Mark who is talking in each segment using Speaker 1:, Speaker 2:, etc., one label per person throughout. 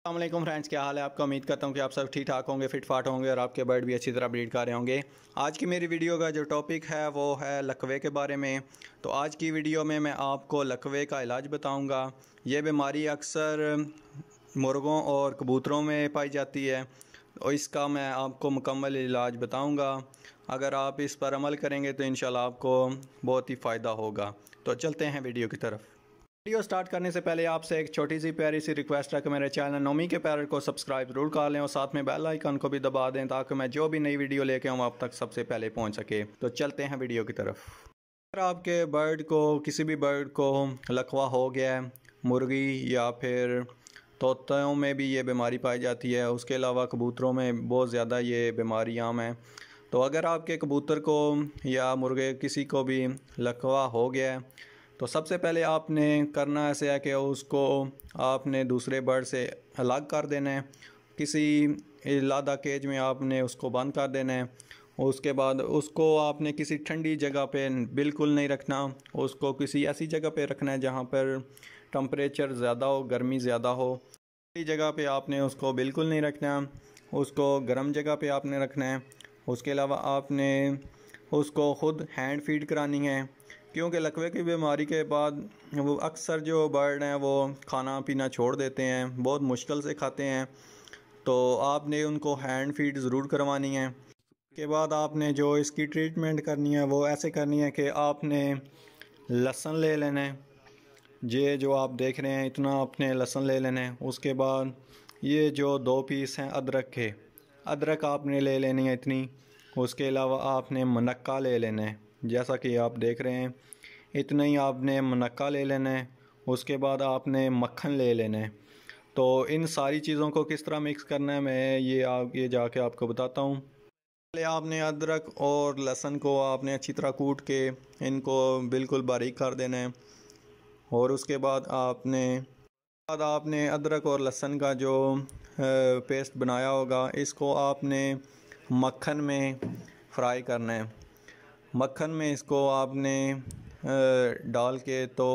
Speaker 1: अस्सलाम वालेकुम फ्रेंड्स, क्या हाल है आपका। उम्मीद करता हूँ कि आप सब ठीक ठाक होंगे, फिट फाट होंगे और आपके बर्ड भी अच्छी तरह ब्रीड कर रहे होंगे। आज की मेरी वीडियो का जो टॉपिक है वो है लकवे के बारे में। तो आज की वीडियो में मैं आपको लकवे का इलाज बताऊँगा। ये बीमारी अक्सर मुर्गों और कबूतरों में पाई जाती है और इसका मैं आपको मुकम्मल इलाज बताऊँगा। अगर आप इस पर अमल करेंगे तो इंशाल्लाह आपको बहुत ही फ़ायदा होगा। तो चलते हैं वीडियो की तरफ। वीडियो स्टार्ट करने से पहले आपसे एक छोटी सी प्यारी सी रिक्वेस्ट है कि मेरे चैनल नोमी के पैरट को सब्सक्राइब जरूर कर लें और साथ में बेल आइकन को भी दबा दें ताकि मैं जो भी नई वीडियो लेके आऊँ आप तक सबसे पहले पहुँच सके। तो चलते हैं वीडियो की तरफ। अगर आपके बर्ड को किसी भी बर्ड को लकवा हो गया है, मुर्गी या फिर तोतों में भी ये बीमारी पाई जाती है, उसके अलावा कबूतरों में बहुत ज़्यादा ये बीमारी आम है। तो अगर आपके कबूतर को या मुर्गे किसी को भी लकवा हो गया है तो सबसे पहले आपने करना ऐसे है कि उसको आपने दूसरे बर्ड से अलग कर देना है। किसी लादा केज में आपने उसको बंद कर देना है। उसके बाद उसको आपने किसी ठंडी जगह पे बिल्कुल नहीं रखना, उसको किसी ऐसी जगह पे रखना है जहाँ पर टम्परेचर ज़्यादा हो, गर्मी ज़्यादा हो। ठंडी जगह पे आपने उसको बिल्कुल नहीं रखना, उसको गर्म जगह पे आपने रखना है। उसके अलावा आपने उसको ख़ुद हैंड फीड करानी है, क्योंकि लकवे की बीमारी के बाद वो अक्सर जो बर्ड हैं वो खाना पीना छोड़ देते हैं, बहुत मुश्किल से खाते हैं। तो आपने उनको हैंड फीड ज़रूर करवानी है। के बाद आपने जो इसकी ट्रीटमेंट करनी है वो ऐसे करनी है कि आपने लहसुन ले लेना है। ये जो आप देख रहे हैं इतना आपने लहसुन ले लेना है। उसके बाद ये जो 2 पीस हैं अदरक के, अदरक आपने ले लेनी है इतनी। उसके अलावा आपने मुनक्का ले लेना है, जैसा कि आप देख रहे हैं इतना ही आपने मुनक्का ले लेना है। उसके बाद आपने मक्खन ले लेना है। तो इन सारी चीज़ों को किस तरह मिक्स करना है मैं ये जाके आपको बताता हूँ। पहले आपने अदरक और लहसुन को आपने अच्छी तरह कूट के इनको बिल्कुल बारीक कर देना है। और उसके बाद आपने अदरक और लहसुन का जो पेस्ट बनाया होगा इसको आपने मक्खन में फ्राई करना है। मक्खन में इसको आपने डाल के तो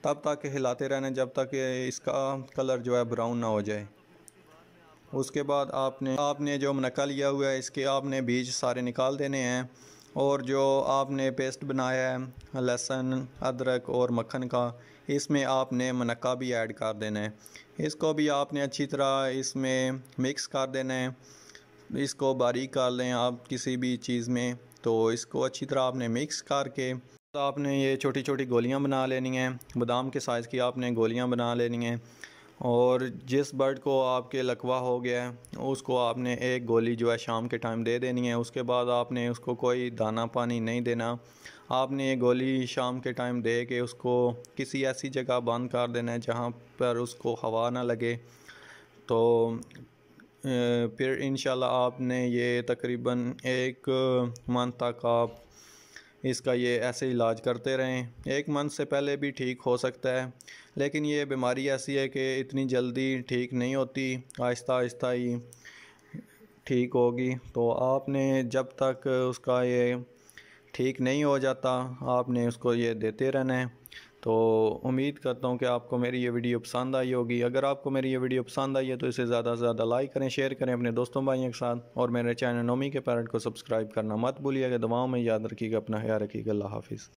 Speaker 1: तब तक हिलाते रहना जब तक इसका कलर जो है ब्राउन ना हो जाए। उसके बाद आपने जो मुनक्का लिया हुआ है इसके आपने बीज सारे निकाल देने हैं। और जो आपने पेस्ट बनाया है लहसुन अदरक और मक्खन का, इसमें आपने मुनक्का भी ऐड कर देना है। इसको भी आपने अच्छी तरह इसमें मिक्स कर देना है। इसको बारीक कर लें आप किसी भी चीज़ में। तो इसको अच्छी तरह आपने मिक्स करके तो आपने ये छोटी छोटी गोलियां बना लेनी हैं, बादाम के साइज़ की आपने गोलियां बना लेनी हैं। और जिस बर्ड को आपके लकवा हो गया है उसको आपने एक गोली जो है शाम के टाइम दे देनी है। उसके बाद आपने उसको कोई दाना पानी नहीं देना। आपने ये गोली शाम के टाइम दे के उसको किसी ऐसी जगह बंद कर देना है जहाँ पर उसको हवा ना लगे। तो फिर इंशाल्लाह आपने ये तकरीबन 1 मंथ तक आप इसका ये ऐसे इलाज करते रहें। 1 मंथ से पहले भी ठीक हो सकता है, लेकिन ये बीमारी ऐसी है कि इतनी जल्दी ठीक नहीं होती, आहिस्ता आहिस्ता ही ठीक होगी। तो आपने जब तक उसका ये ठीक नहीं हो जाता आपने उसको ये देते रहना है। तो उम्मीद करता हूँ कि आपको मेरी ये वीडियो पसंद आई होगी। अगर आपको मेरी ये वीडियो पसंद आई है तो इसे ज़्यादा से ज़्यादा लाइक करें, शेयर करें अपने दोस्तों भाइयों के साथ और मेरे चैनल नोमी के पैरट को सब्सक्राइब करना मत भूलिएगा। दुआओं में याद रखिएगा, अपना ख्याल रखिएगा। अल्लाह हाफिज़।